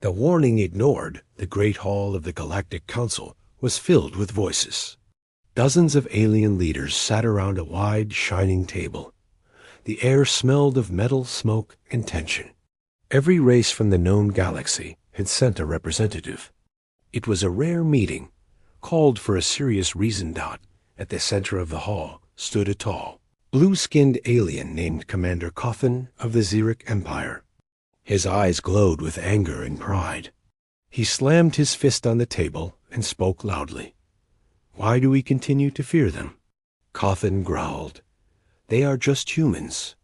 The warning ignored, the great hall of the Galactic Council was filled with voices. Dozens of alien leaders sat around a wide, shining table. The air smelled of metal, smoke, and tension. Every race from the known galaxy had sent a representative. It was a rare meeting, called for a serious reason. At the center of the hall stood a tall, blue-skinned alien named Commander Coffin of the Xeric Empire. His eyes glowed with anger and pride. He slammed his fist on the table and spoke loudly. "Why do we continue to fear them?" Coffin growled. "They are just humans,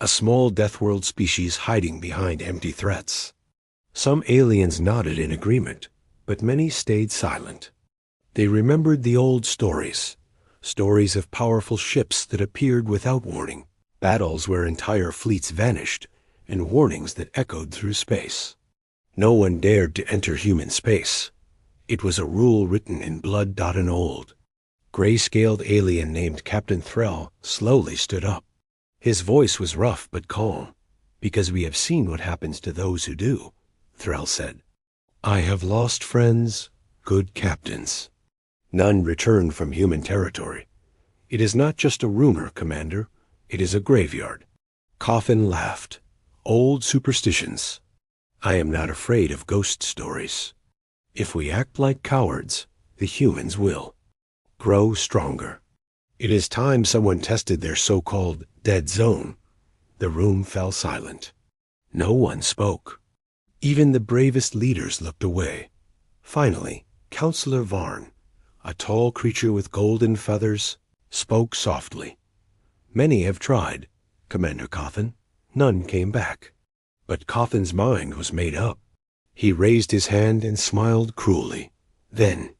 a small death-world species hiding behind empty threats." Some aliens nodded in agreement, but many stayed silent. They remembered the old stories of powerful ships that appeared without warning, battles where entire fleets vanished, and warnings that echoed through space. No one dared to enter human space. It was a rule written in blood. An old, gray-scaled alien named Captain Threll slowly stood up. His voice was rough but calm. "Because we have seen what happens to those who do," Threll said. "I have lost friends, good captains. None return from human territory. It is not just a rumor, Commander. It is a graveyard." Coffin laughed. "Old superstitions. I am not afraid of ghost stories. If we act like cowards, the humans will grow stronger. It is time someone tested their so-called dead zone." The room fell silent. No one spoke. Even the bravest leaders looked away. Finally, Counselor Varn, a tall creature with golden feathers, spoke softly. "Many have tried, Commander Coffin. None came back." But Coffin's mind was made up. He raised his hand and smiled cruelly. Then,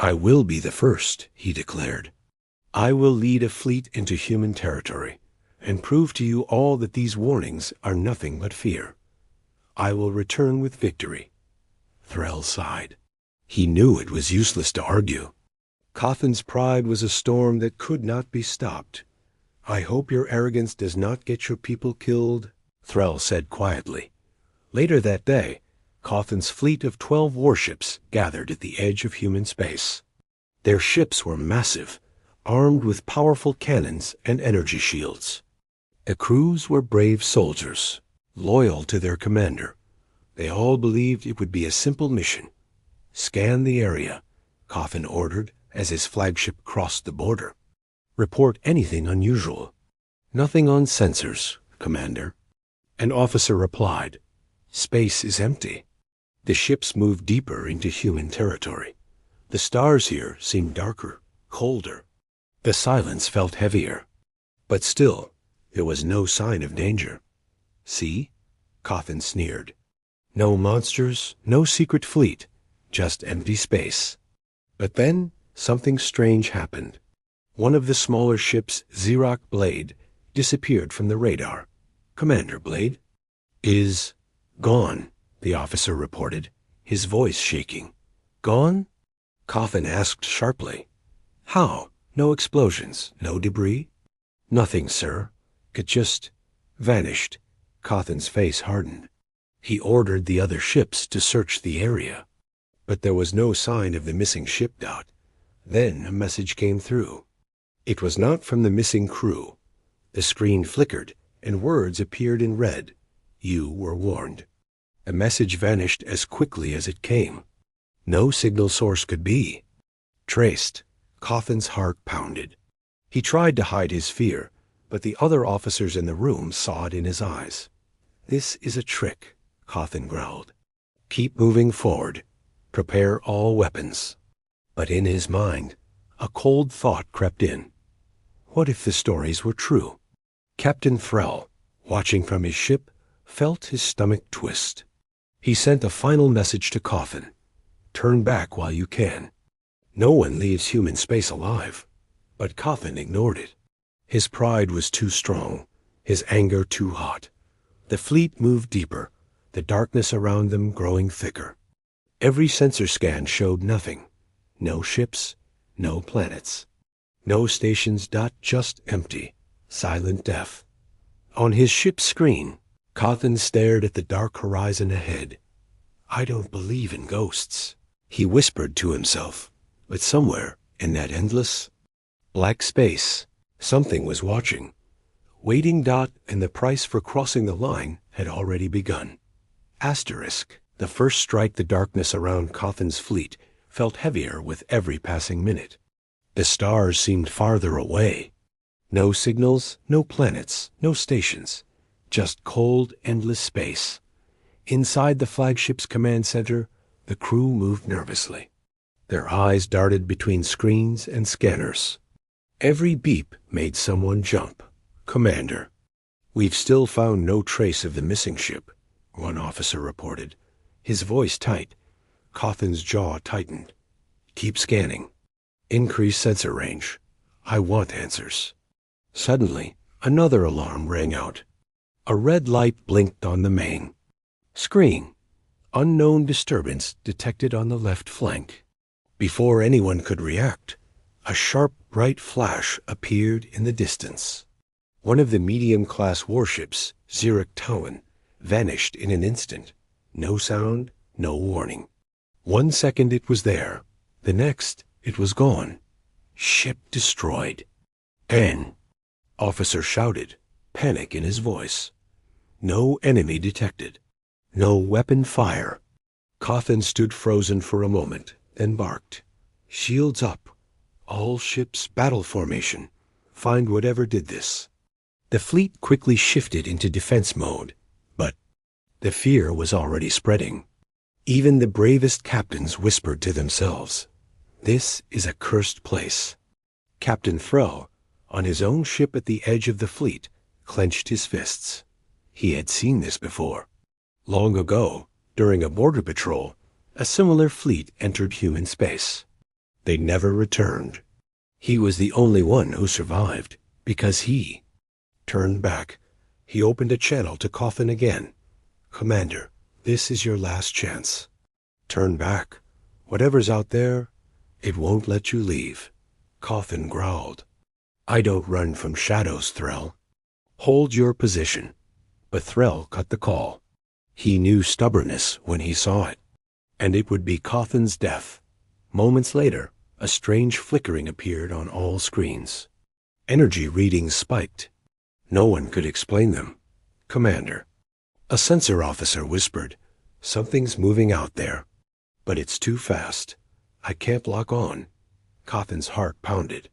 "I will be the first," he declared. "I will lead a fleet into human territory and prove to you all that these warnings are nothing but fear. I will return with victory." Threll sighed. He knew it was useless to argue. Coffin's pride was a storm that could not be stopped. "I hope your arrogance does not get your people killed," Threll said quietly. Later that day, Coffin's fleet of 12 warships gathered at the edge of human space. Their ships were massive, armed with powerful cannons and energy shields. The crews were brave soldiers, loyal to their commander. They all believed it would be a simple mission. "Scan the area," Coffin ordered as his flagship crossed the border. "Report anything unusual." "Nothing on sensors, Commander." An officer replied. "Space is empty." The ships moved deeper into human territory. The stars here seemed darker, colder. The silence felt heavier. But still, there was no sign of danger. "See?" Coffin sneered. "No monsters, no secret fleet, just empty space." But then something strange happened. One of the smaller ships, Xerox Blade, disappeared from the radar. "Commander Blade is gone," the officer reported, his voice shaking. "Gone?" Coffin asked sharply. "How? No explosions, no debris?" "Nothing, sir. It just vanished." Coffin's face hardened. He ordered the other ships to search the area. But there was no sign of the missing ship. Then a message came through. It was not from the missing crew. The screen flickered, and words appeared in red. "You were warned." The message vanished as quickly as it came. No signal source could be traced. Coffin's heart pounded. He tried to hide his fear, but the other officers in the room saw it in his eyes. "This is a trick," Coffin growled. "Keep moving forward. Prepare all weapons." But in his mind, a cold thought crept in. What if the stories were true? Captain Threll, watching from his ship, felt his stomach twist. He sent a final message to Coffin. "Turn back while you can." No one leaves human space alive. But Coffin ignored it. His pride was too strong, his anger too hot. The fleet moved deeper, the darkness around them growing thicker. Every sensor scan showed nothing. No ships, no planets. No stations. Just empty, silent death. On his ship's screen, Coffin stared at the dark horizon ahead. I don't believe in ghosts, he whispered to himself. But somewhere in that endless black space, something was watching. Waiting. And the price for crossing the line had already begun. Asterisk. The first strike. The darkness around Cawthon's fleet felt heavier with every passing minute. The stars seemed farther away. No signals, no planets, no stations. Just cold, endless space. Inside the flagship's command center, the crew moved nervously. Their eyes darted between screens and scanners. Every beep made someone jump. Commander, we've still found no trace of the missing ship, one officer reported. His voice tight. Cawthon's jaw tightened. Keep scanning. Increase sensor range. I want answers. Suddenly, another alarm rang out. A red light blinked on the main screen. Unknown disturbance detected on the left flank. Before anyone could react, a sharp, bright flash appeared in the distance. One of the medium-class warships, Zurich Towan, vanished in an instant. No sound, no warning. 1 second it was there. The next, it was gone. Ship destroyed. N. Officer shouted, panic in his voice. No enemy detected. No weapon fire. Cawthon stood frozen for a moment, then barked. Shields up. All ships battle formation. Find whatever did this. The fleet quickly shifted into defense mode, but the fear was already spreading. Even the bravest captains whispered to themselves, this is a cursed place. Captain Frell, on his own ship at the edge of the fleet, clenched his fists. He had seen this before. Long ago, during a border patrol, a similar fleet entered human space. They never returned. He was the only one who survived, because he turned back. He opened a channel to Cawthon again. Commander, this is your last chance. Turn back. Whatever's out there, it won't let you leave. Cawthon growled. I don't run from shadows, Threll. Hold your position. But Threll cut the call. He knew stubbornness when he saw it. And it would be Cawthon's death. Moments later, a strange flickering appeared on all screens. Energy readings spiked. No one could explain them. Commander. A sensor officer whispered, something's moving out there. But it's too fast. I can't lock on. Cawthon's heart pounded.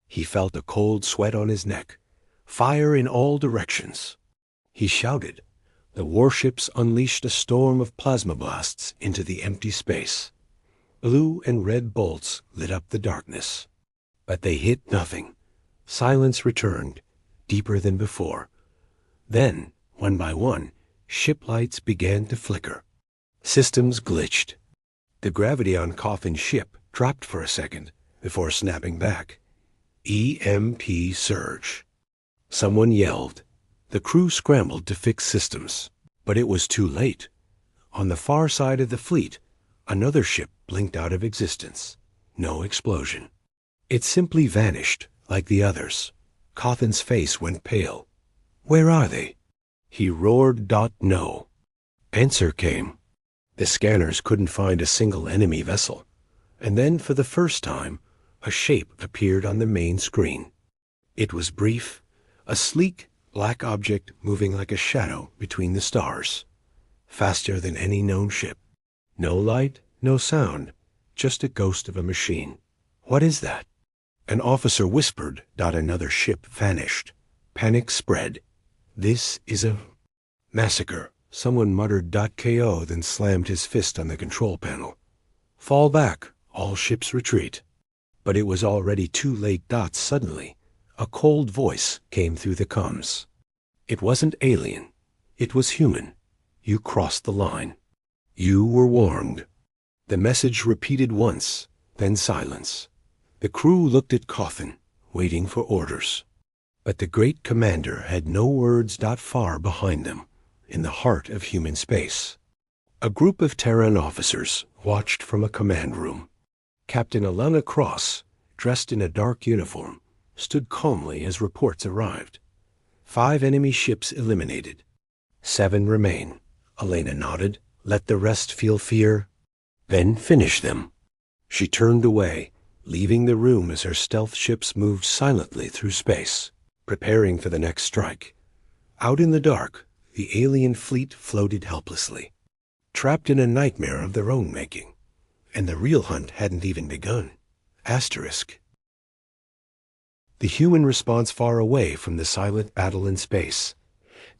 He felt a cold sweat on his neck. Fire in all directions. He shouted. The warships unleashed a storm of plasma blasts into the empty space. Blue and red bolts lit up the darkness. But they hit nothing. Silence returned, deeper than before. Then, one by one, ship lights began to flicker. Systems glitched. The gravity on Cawthon's ship dropped for a second before snapping back. EMP surge. Someone yelled. The crew scrambled to fix systems, but it was too late. On the far side of the fleet, another ship blinked out of existence. No explosion. It simply vanished, like the others. Cawthon's face went pale. Where are they? He roared. No. Answer came. The scanners couldn't find a single enemy vessel. And then, for the first time, a shape appeared on the main screen. It was brief, a sleek, black object moving like a shadow between the stars. Faster than any known ship. No light, no sound, just a ghost of a machine. What is that? An officer whispered. Another ship vanished. Panic spread. This is a massacre. Someone muttered. KO, then slammed his fist on the control panel. Fall back. All ships retreat. But it was already too late. Suddenly, a cold voice came through the comms. It wasn't alien. It was human. You crossed the line. You were warned. The message repeated once, then silence. The crew looked at Cawthon, waiting for orders. But the great commander had no words. Far behind them, in the heart of human space, a group of Terran officers watched from a command room. Captain Alana Cross, dressed in a dark uniform, stood calmly as reports arrived. 5 enemy ships eliminated. 7 remain. Elena nodded, Let the rest feel fear, then finish them. She turned away, leaving the room as her stealth ships moved silently through space, preparing for the next strike. Out in the dark, the alien fleet floated helplessly, trapped in a nightmare of their own making. And the real hunt hadn't even begun. Asterisk. The human response far away from the silent battle in space.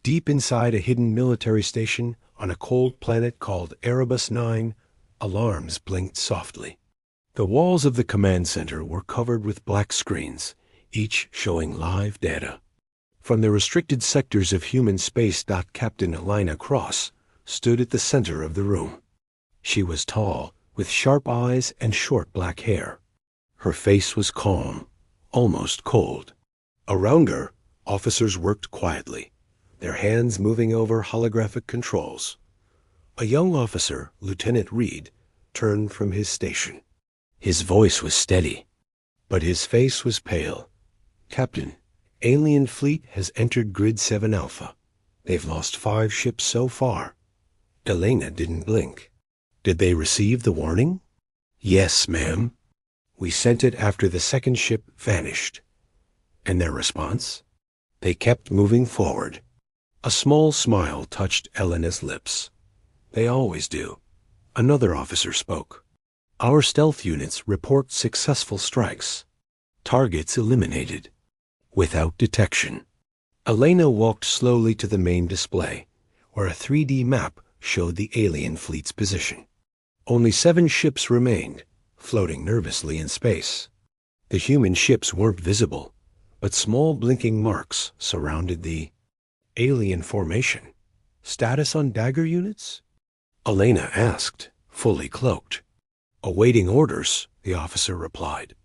Deep inside a hidden military station on a cold planet called Erebus 9, alarms blinked softly. The walls of the command center were covered with black screens, each showing live data. From the restricted sectors of human space. Captain Elena Cross stood at the center of the room. She was tall, with sharp eyes and short black hair. Her face was calm, almost cold. Around her, officers worked quietly, their hands moving over holographic controls. A young officer, Lieutenant Reed, turned from his station. His voice was steady, but his face was pale. "Captain, alien fleet has entered Grid 7 Alpha. They've lost 5 ships so far." Elena didn't blink. "Did they receive the warning?" "Yes, ma'am. We sent it after the second ship vanished." "And their response?" "They kept moving forward." A small smile touched Elena's lips. "They always do." Another officer spoke. "Our stealth units report successful strikes. Targets eliminated. Without detection." Elena walked slowly to the main display, where a 3D map showed the alien fleet's position. Only 7 ships remained, floating nervously in space. The human ships weren't visible, but small blinking marks surrounded the alien formation. "Status on dagger units?" Elena asked, fully cloaked. "Awaiting orders," the officer replied.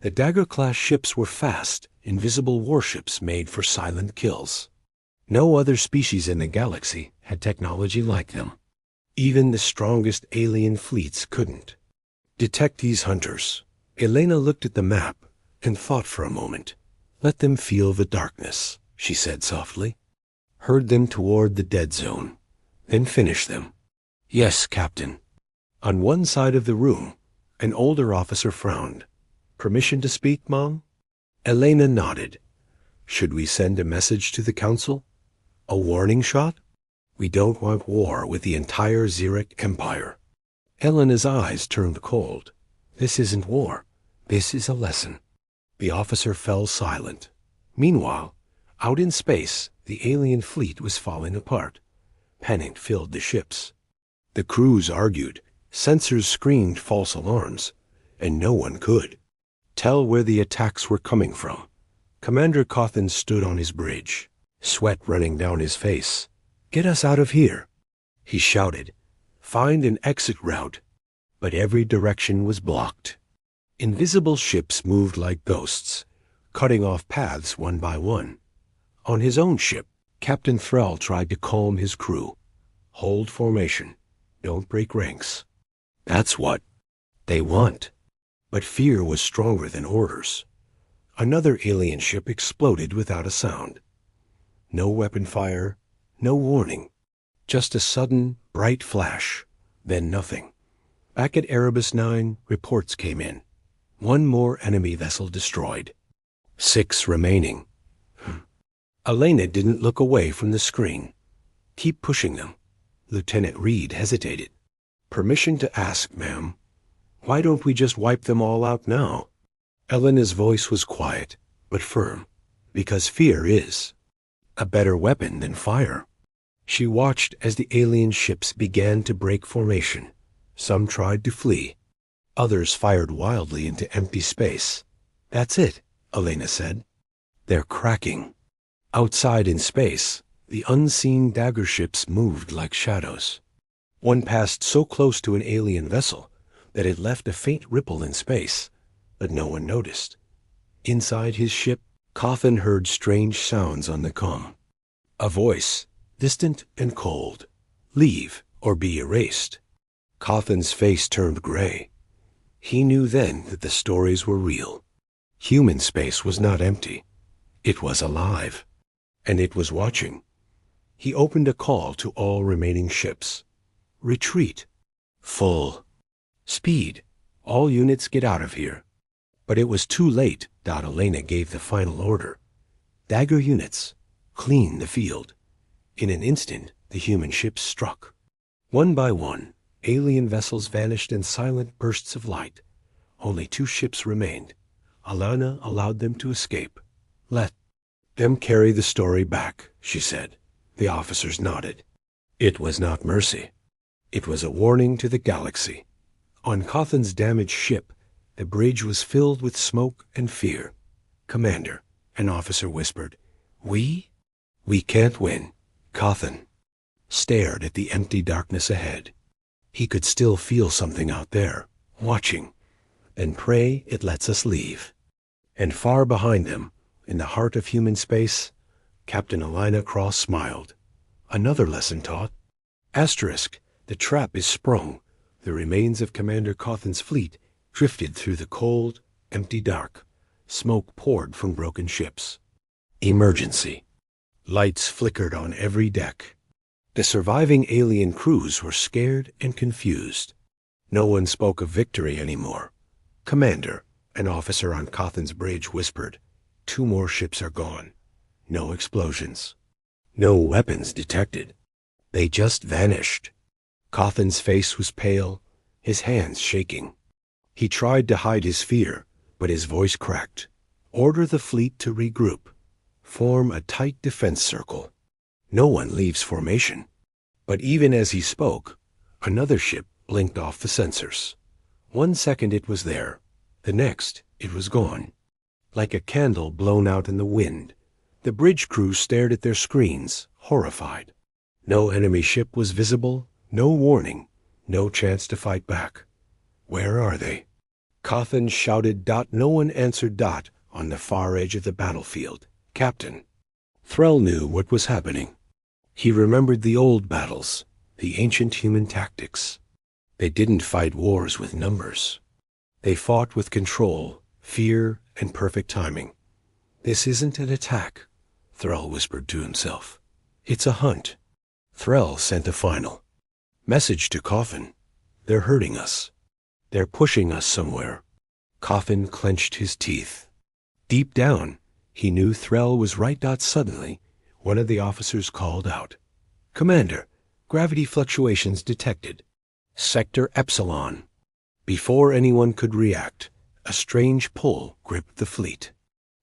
The dagger-class ships were fast, invisible warships made for silent kills. No other species in the galaxy had technology like them. Even the strongest alien fleets couldn't. "Detect these hunters." Elena looked at the map and thought for a moment. "Let them feel the darkness," she said softly. "Herd them toward the dead zone, then finish them." "Yes, Captain." On one side of the room, an older officer frowned. "Permission to speak, Mom?" Elena nodded. "Should we send a message to the Council? A warning shot? We don't want war with the entire Xeric Empire." Elena's eyes turned cold. "This isn't war. This is a lesson." The officer fell silent. Meanwhile, out in space, the alien fleet was falling apart. Panic filled the ships. The crews argued, sensors screamed false alarms, and no one could tell where the attacks were coming from. Commander Cawthon stood on his bridge, sweat running down his face. "Get us out of here," he shouted. "Find an exit route." But every direction was blocked. Invisible ships moved like ghosts, cutting off paths one by one. On his own ship, Captain Thrall tried to calm his crew. "Hold formation. Don't break ranks. That's what they want." But fear was stronger than orders. Another alien ship exploded without a sound. No weapon fire, no warning. Just a sudden, bright flash, then nothing. Back at Erebus 9, reports came in. 1 more enemy vessel destroyed. 6 remaining. Elena didn't look away from the screen. "Keep pushing them." Lieutenant Reed hesitated. "Permission to ask, ma'am. Why don't we just wipe them all out now?" Elena's voice was quiet, but firm. "Because fear is a better weapon than fire." She watched as the alien ships began to break formation. Some tried to flee. Others fired wildly into empty space. "That's it," Elena said. "They're cracking." Outside in space, the unseen dagger ships moved like shadows. One passed so close to an alien vessel that it left a faint ripple in space, but no one noticed. Inside his ship, Cawthon heard strange sounds on the comm. A voice, distant and cold. "Leave or be erased." Cawthon's face turned gray. He knew then that the stories were real. Human space was not empty. It was alive. And it was watching. He opened a call to all remaining ships. Retreat. Full. Speed. All units get out of here. But it was too late. Elena gave the final order. Dagger units. Clean the field. In an instant, the human ships struck. One by one, alien vessels vanished in silent bursts of light. Only 2 ships remained. Alana allowed them to escape. Let them carry the story back, she said. The officers nodded. It was not mercy. It was a warning to the galaxy. On Cawthon's damaged ship, the bridge was filled with smoke and fear. Commander, an officer whispered, We can't win. Cawthon stared at the empty darkness ahead. He could still feel something out there, watching. And pray it lets us leave. And far behind them, in the heart of human space, Captain Elena Cross smiled. Another lesson taught. Asterisk, the trap is sprung. The remains of Commander Cawthon's fleet drifted through the cold, empty dark. Smoke poured from broken ships. Emergency. Lights flickered on every deck. The surviving alien crews were scared and confused. No one spoke of victory anymore. Commander, an officer on Cawthon's bridge whispered, 2 more ships are gone. No explosions. No weapons detected. They just vanished. Cawthon's face was pale, his hands shaking. He tried to hide his fear, but his voice cracked. Order the fleet to regroup. Form a tight defense circle. No one leaves formation. But even as he spoke, another ship blinked off the sensors. 1 second it was there. The next, it was gone. Like a candle blown out in the wind. The bridge crew stared at their screens, horrified. No enemy ship was visible, no warning, no chance to fight back. Where are they? Cawthon shouted. No one answered. On the far edge of the battlefield. Captain. Threll knew what was happening. He remembered the old battles, the ancient human tactics. They didn't fight wars with numbers. They fought with control, fear, and perfect timing. This isn't an attack, Threll whispered to himself. It's a hunt. Threll sent a final message to Cawthon. They're hurting us. They're pushing us somewhere. Cawthon clenched his teeth. Deep down, he knew Threll was right. Suddenly, one of the officers called out. Commander, gravity fluctuations detected. Sector Epsilon. Before anyone could react, a strange pull gripped the fleet.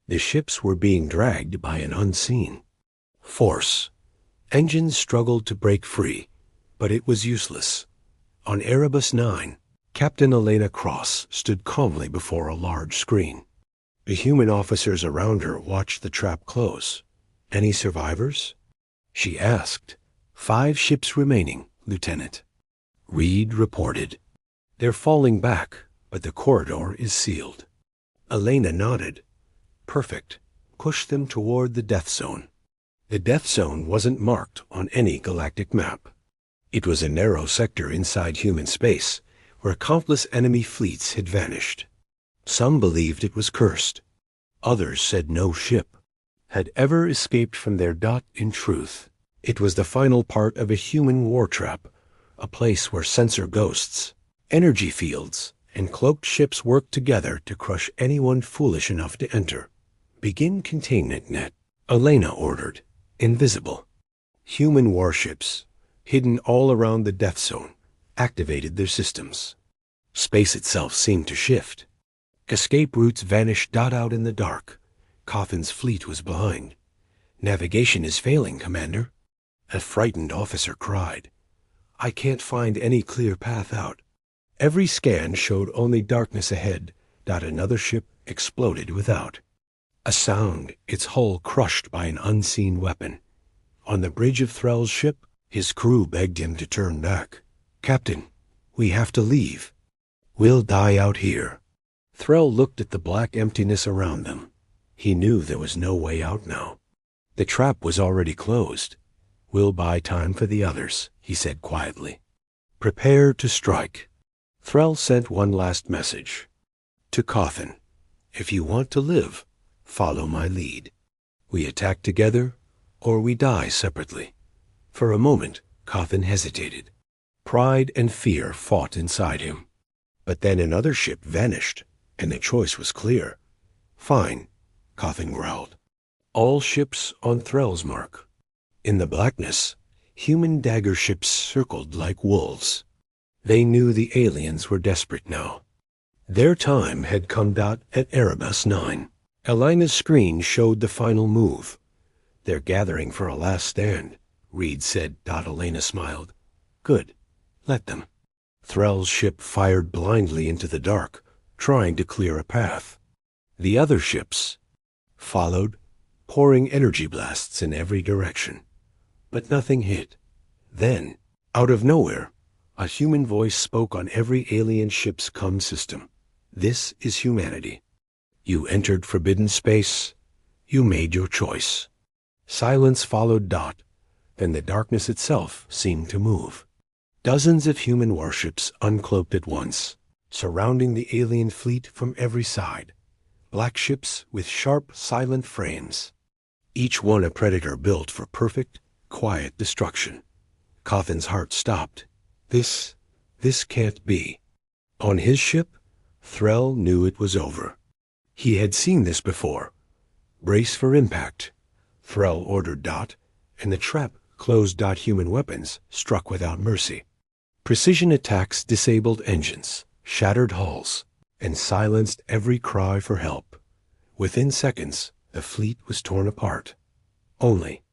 The ships were being dragged by an unseen force. Engines struggled to break free, but it was useless. On Erebus 9, Captain Elena Cross stood calmly before a large screen. The human officers around her watched the trap close. Any survivors? She asked. 5 ships remaining, Lieutenant. Reed reported. They're falling back, but the corridor is sealed. Elena nodded. Perfect. Push them toward the death zone. The death zone wasn't marked on any galactic map. It was a narrow sector inside human space, where countless enemy fleets had vanished. Some believed it was cursed. Others said no ship had ever escaped from there. In truth, it was the final part of a human war trap, a place where sensor ghosts, energy fields, and cloaked ships worked together to crush anyone foolish enough to enter. Begin containment net, Elena ordered. Invisible. Human warships, hidden all around the death zone, activated their systems. Space itself seemed to shift. Escape routes vanished. Out in the dark. Cawthon's fleet was behind. Navigation is failing, Commander. A frightened officer cried. I can't find any clear path out. Every scan showed only darkness ahead. Another ship exploded without. A sound, its hull crushed by an unseen weapon. On the bridge of Threll's ship, his crew begged him to turn back. Captain, we have to leave. We'll die out here. Threll looked at the black emptiness around them. He knew there was no way out now. The trap was already closed. We'll buy time for the others, he said quietly. Prepare to strike. Threll sent one last message. To Cawthon, if you want to live, follow my lead. We attack together, or we die separately. For a moment, Cawthon hesitated. Pride and fear fought inside him. But then another ship vanished, and the choice was clear. Fine, Cawthon growled. All ships on Threll's mark. In the blackness, human dagger ships circled like wolves. They knew the aliens were desperate now. Their time had come. At Erebus 9. Elena's screen showed the final move. They're gathering for a last stand, Reed said. Elena smiled. Good. Let them. Threll's ship fired blindly into the dark, trying to clear a path. The other ships followed, pouring energy blasts in every direction. But nothing hit. Then, out of nowhere, a human voice spoke on every alien ship's comm system. This is humanity. You entered forbidden space. You made your choice. Silence followed. Then the darkness itself seemed to move. Dozens of human warships uncloaked at once, surrounding the alien fleet from every side. Black ships with sharp, silent frames. Each one a predator built for perfect, quiet destruction. Cawthon's heart stopped. This can't be. On his ship, Threll knew it was over. He had seen this before. Brace for impact. Threll ordered. And the trap closed. Human weapons struck without mercy. Precision attacks disabled engines, shattered hulls, and silenced every cry for help. Within seconds, the fleet was torn apart. Only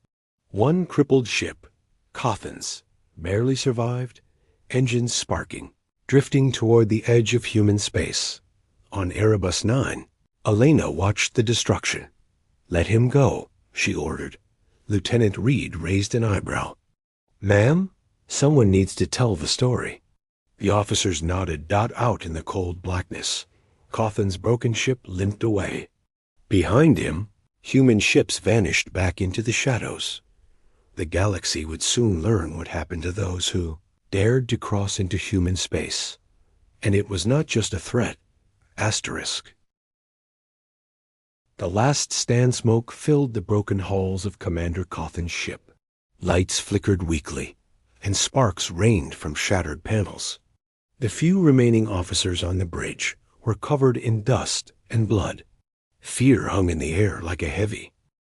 one crippled ship, Cawthon's, barely survived, engines sparking, drifting toward the edge of human space. On Erebus 9, Elena watched the destruction. Let him go, she ordered. Lieutenant Reed raised an eyebrow. Ma'am? Someone needs to tell the story. The officers nodded. Out in the cold blackness, Cawthon's broken ship limped away. Behind him, human ships vanished back into the shadows. The galaxy would soon learn what happened to those who dared to cross into human space. And it was not just a threat. Asterisk. The last stand smoke filled the broken hulls of Commander Cawthon's ship. Lights flickered weakly, and sparks rained from shattered panels. The few remaining officers on the bridge were covered in dust and blood. Fear hung in the air like a heavy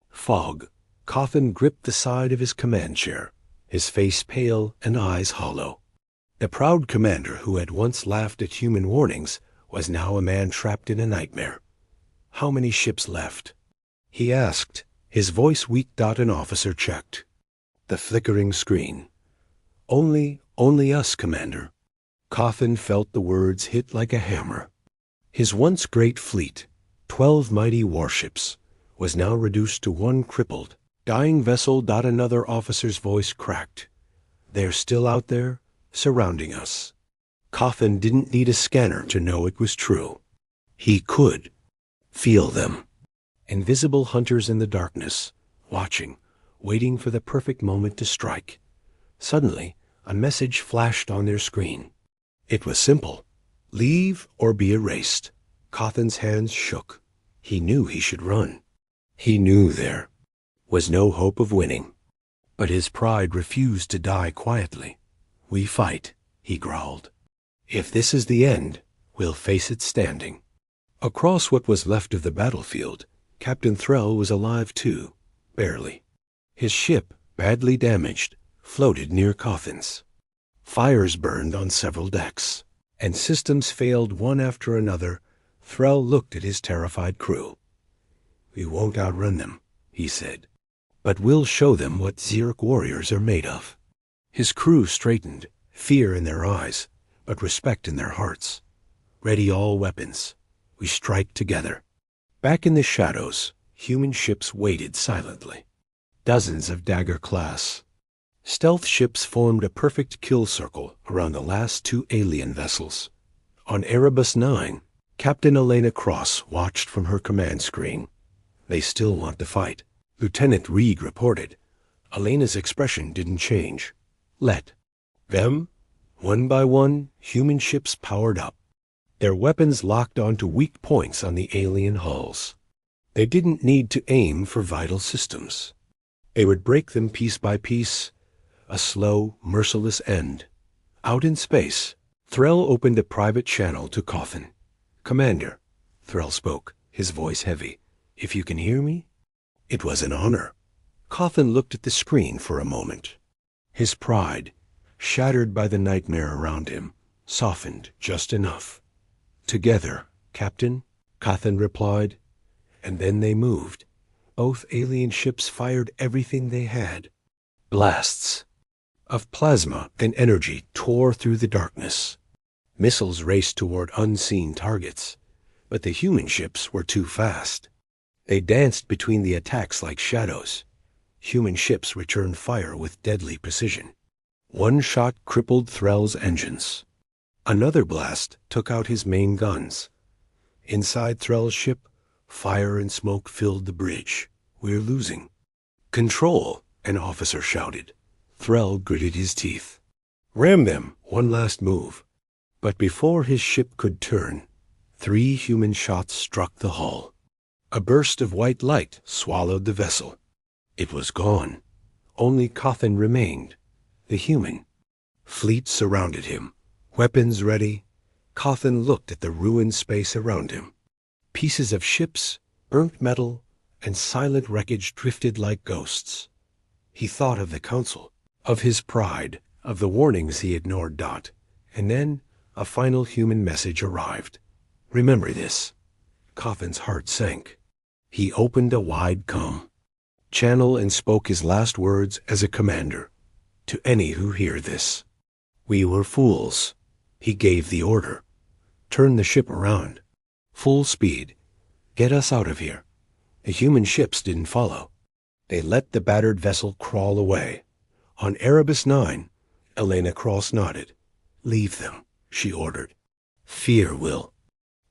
fog. Cawthon gripped the side of his command chair, his face pale and eyes hollow. The proud commander who had once laughed at human warnings was now a man trapped in a nightmare. How many ships left? He asked, his voice weak. An officer checked the flickering screen. Only us, Commander. Cawthon felt the words hit like a hammer. His once great fleet, 12 mighty warships, was now reduced to one crippled, dying vessel. Another officer's voice cracked. They're still out there, surrounding us. Cawthon didn't need a scanner to know it was true. He could feel them. Invisible hunters in the darkness, watching, waiting for the perfect moment to strike. Suddenly, a message flashed on their screen. It was simple. Leave or be erased. Cawthon's hands shook. He knew he should run. He knew there was no hope of winning. But his pride refused to die quietly. We fight, he growled. If this is the end, we'll face it standing. Across what was left of the battlefield, Captain Threll was alive too, barely. His ship, badly damaged, floated near Cawthon's. Fires burned on several decks, and systems failed one after another. Threll looked at his terrified crew. We won't outrun them, he said, but we'll show them what Xeric warriors are made of. His crew straightened, fear in their eyes, but respect in their hearts. Ready all weapons. We strike together. Back in the shadows, human ships waited silently. Dozens of Dagger-class stealth ships formed a perfect kill circle around the last 2 alien vessels. On Erebus 9, Captain Elena Cross watched from her command screen. They still want to fight, Lieutenant Reed reported. Elena's expression didn't change. Let them. One by one, human ships powered up. Their weapons locked onto weak points on the alien hulls. They didn't need to aim for vital systems. They would break them piece by piece, a slow, merciless end. Out in space, Threll opened a private channel to Cawthon. "Commander," Threll spoke, his voice heavy, "if you can hear me?" It was an honor. Cawthon looked at the screen for a moment. His pride, shattered by the nightmare around him, softened just enough. "Together, Captain," Cawthon replied. And then they moved. Both alien ships fired everything they had. Blasts of plasma and energy tore through the darkness. Missiles raced toward unseen targets, but the human ships were too fast. They danced between the attacks like shadows. Human ships returned fire with deadly precision. One shot crippled Threll's engines. Another blast took out his main guns. Inside Threll's ship, fire and smoke filled the bridge. "We're losing." "Control," an officer shouted. Threll gritted his teeth. "Ram them, one last move." But before his ship could turn, 3 human shots struck the hull. A burst of white light swallowed the vessel. It was gone. Only Cawthon remained, the human. Fleet surrounded him, weapons ready. Cawthon looked at the ruined space around him. Pieces of ships, burnt metal, and silent wreckage drifted like ghosts. He thought of the council, of his pride, of the warnings he ignored. And then a final human message arrived. "Remember this." Cawthon's heart sank. He opened a wide channel and spoke his last words as a commander. "To any who hear this, we were fools." He gave the order. "Turn the ship around. Full speed. Get us out of here." The human ships didn't follow. They let the battered vessel crawl away. On Erebus 9, Elena Cross nodded. "Leave them," she ordered. "Fear will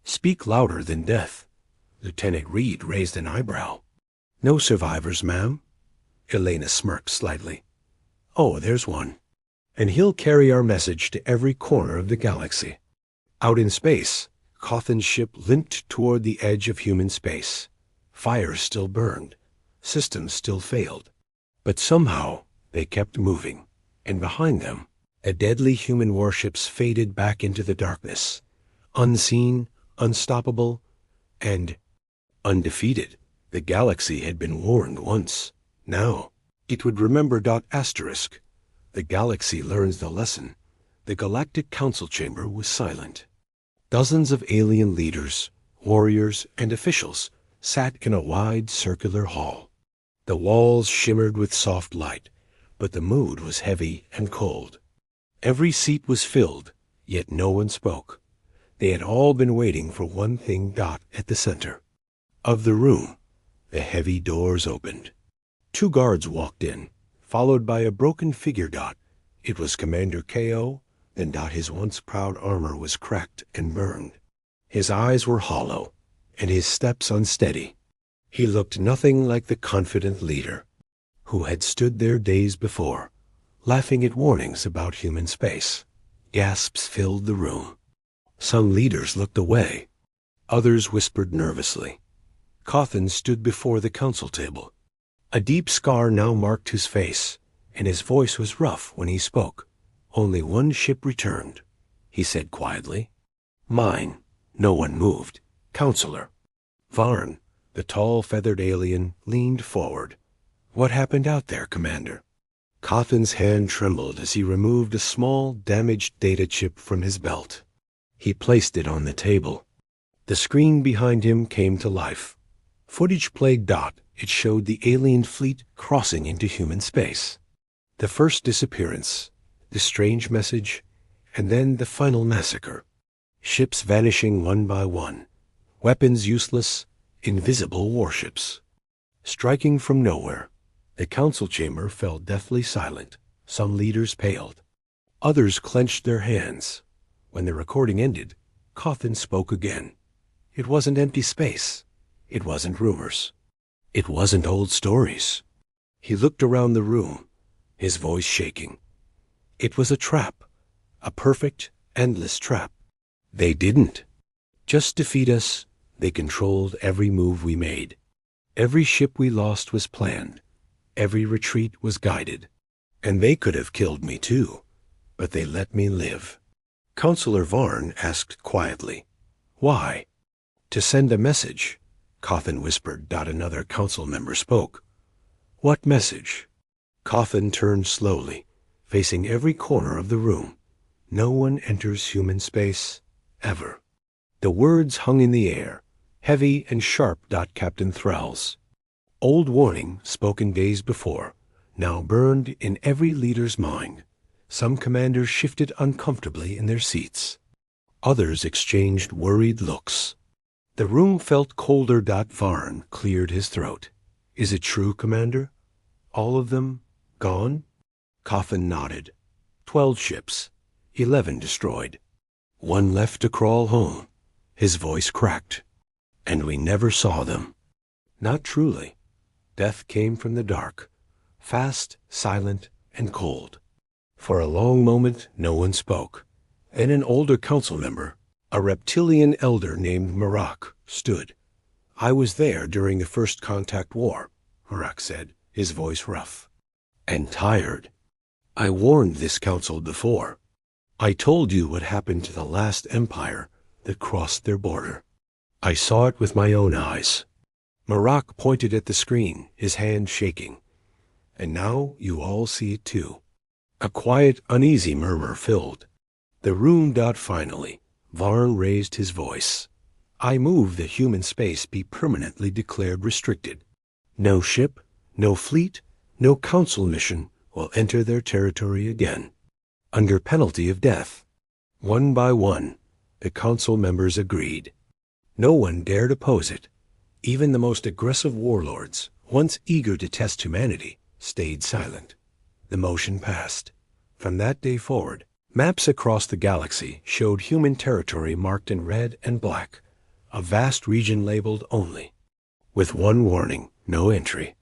speak louder than death." Lieutenant Reed raised an eyebrow. "No survivors, ma'am." Elena smirked slightly. "Oh, there's one. And he'll carry our message to every corner of the galaxy." Out in space, Cawthon's ship limped toward the edge of human space. Fires still burned. Systems still failed. But somehow they kept moving. And behind them, a deadly human warships faded back into the darkness. Unseen, unstoppable, and undefeated. The galaxy had been warned once. Now it would remember. Asterisk. The galaxy learns the lesson. The Galactic Council chamber was silent. Dozens of alien leaders, warriors, and officials sat in a wide circular hall. The walls shimmered with soft light, but the mood was heavy and cold. Every seat was filled, yet no one spoke. They had all been waiting for one thing. At the center of the room, the heavy doors opened. 2 guards walked in, followed by a broken figure. It was Commander K.O., and his once proud armor was cracked and burned. His eyes were hollow, and his steps unsteady. He looked nothing like the confident leader who had stood there days before, laughing at warnings about human space. Gasps filled the room. Some leaders looked away. Others whispered nervously. Cawthon stood before the council table. A deep scar now marked his face, and his voice was rough when he spoke. "Only one ship returned," he said quietly. "Mine." No one moved. "Counselor." Varn, the tall feathered alien, leaned forward. "What happened out there, Commander?" Cawthon's hand trembled as he removed a small, damaged data chip from his belt. He placed it on the table. The screen behind him came to life. Footage played. It showed the alien fleet crossing into human space. The first disappearance, the strange message, and then the final massacre. Ships vanishing one by one. Weapons useless, invisible warships. Striking from nowhere, the council chamber fell deathly silent. Some leaders paled. Others clenched their hands. When the recording ended, Cawthon spoke again. It wasn't empty space. It wasn't rumors. It wasn't old stories. He looked around the room, his voice shaking. It was a trap, a perfect, endless trap. They didn't just defeat us. They controlled every move we made. Every ship we lost was planned. Every retreat was guided. And they could have killed me too. but they let me live. Counselor Varn asked quietly, "Why?" "To send a message," Coffin whispered. Another council member spoke. "What message?" Coffin turned slowly, facing every corner of the room. "No one enters human space, ever." The words hung in the air, heavy and sharp. Captain Thrall's old warning, spoken days before, now burned in every leader's mind. Some commanders shifted uncomfortably in their seats. Others exchanged worried looks. The room felt colder. Varn cleared his throat. "Is it true, Commander? All of them gone?" Coffin nodded. 12 ships, 11 destroyed. One left to crawl home. His voice cracked. "And we never saw them." "Not truly. Death came from the dark, fast, silent, and cold." For a long moment no one spoke. And an older council member, a reptilian elder named Marak, stood. "I was there during the first contact war," Marak said, his voice rough. "And tired. I warned this council before. I told you what happened to the last empire that crossed their border. I saw it with my own eyes." Marak pointed at the screen, his hand shaking. "And now you all see it too." A quiet, uneasy murmur filled the room. Finally, Varn raised his voice. "I move that human space be permanently declared restricted. No ship, no fleet, no council mission will enter their territory again, under penalty of death." One by one, the council members agreed. No one dared oppose it. Even the most aggressive warlords, once eager to test humanity, stayed silent. The motion passed. From that day forward, maps across the galaxy showed human territory marked in red and black, a vast region labeled only, with one warning: no entry.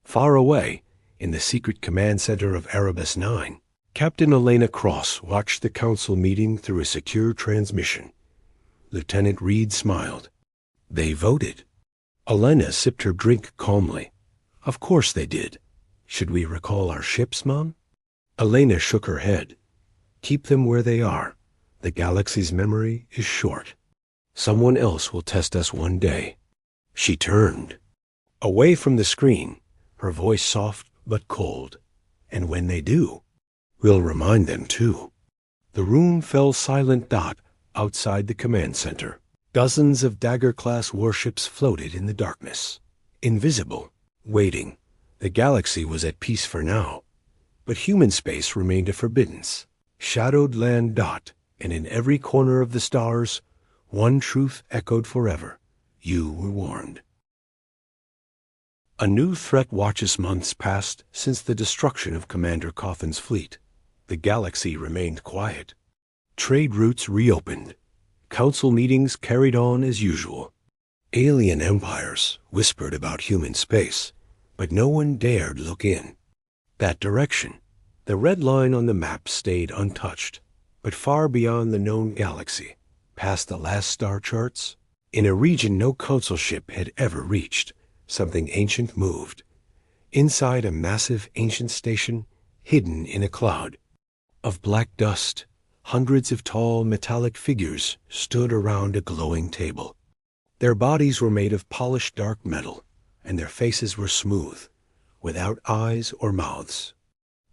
Far away, in the secret command center of Erebus 9, Captain Elena Cross watched the council meeting through a secure transmission. Lieutenant Reed smiled. "They voted." Elena sipped her drink calmly. "Of course they did. Should we recall our ships, Mom?" Elena shook her head. "Keep them where they are. The galaxy's memory is short. Someone else will test us one day." She turned away from the screen, her voice soft but cold. "And when they do, we'll remind them too." The room fell silent. Outside the command center, dozens of Dagger-class warships floated in the darkness, invisible, waiting. The galaxy was at peace for now, but human space remained a forbiddance. Shadowed land. And in every corner of the stars, one truth echoed forever: you were warned. A new threat watches. Months passed since the destruction of Commander Coffin's fleet. The galaxy remained quiet. Trade routes reopened. Council meetings carried on as usual. Alien empires whispered about human space, but no one dared look in that direction. The red line on the map stayed untouched, but far beyond the known galaxy, past the last star charts, in a region no council ship had ever reached, something ancient moved. Inside a massive ancient station, hidden in a cloud of black dust, hundreds of tall metallic figures stood around a glowing table. Their bodies were made of polished dark metal, and their faces were smooth, without eyes or mouths.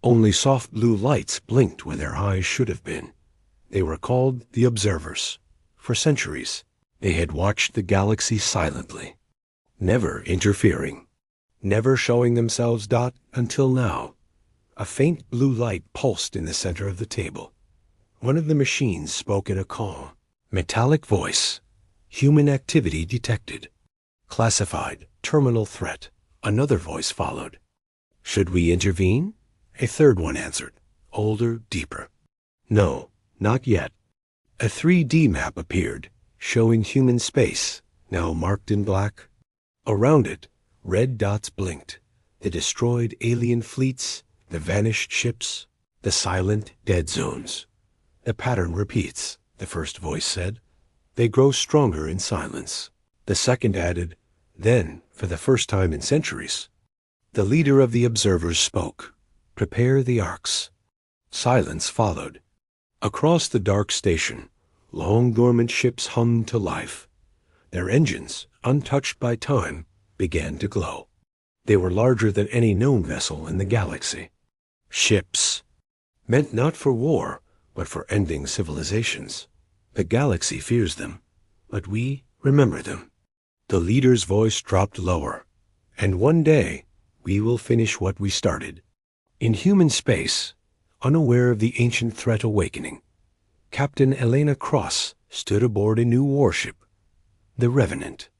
Only soft blue lights blinked where their eyes should have been. They were called the Observers. For centuries, they had watched the galaxy silently, never interfering, never showing themselves. Until now, a faint blue light pulsed in the center of the table. One of the machines spoke in a calm, metallic voice. "Human activity detected. Classified terminal threat." Another voice followed. "Should we intervene?" A third one answered, older, deeper. "No, not yet." A 3D map appeared, showing human space, now marked in black. Around it, red dots blinked. The destroyed alien fleets, the vanished ships, the silent dead zones. "The pattern repeats," the first voice said. "They grow stronger in silence." The second added, "Then, for the first time in centuries." The leader of the Observers spoke. "Prepare the arcs." Silence followed. Across the dark station, long dormant ships hummed to life. Their engines, untouched by time, began to glow. They were larger than any known vessel in the galaxy. Ships, meant not for war, but for ending civilizations. The galaxy fears them, but we remember them. The leader's voice dropped lower. And one day, we will finish what we started. In human space, unaware of the ancient threat awakening, Captain Elena Cross stood aboard a new warship, the Revenant.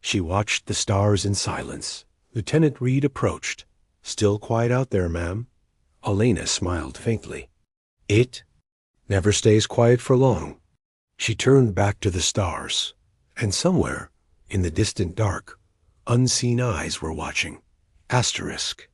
She watched the stars in silence. Lieutenant Reed approached. "Still quiet out there, ma'am?" Elena smiled faintly. "It never stays quiet for long." She turned back to the stars, and somewhere, in the distant dark, unseen eyes were watching. Asterisk.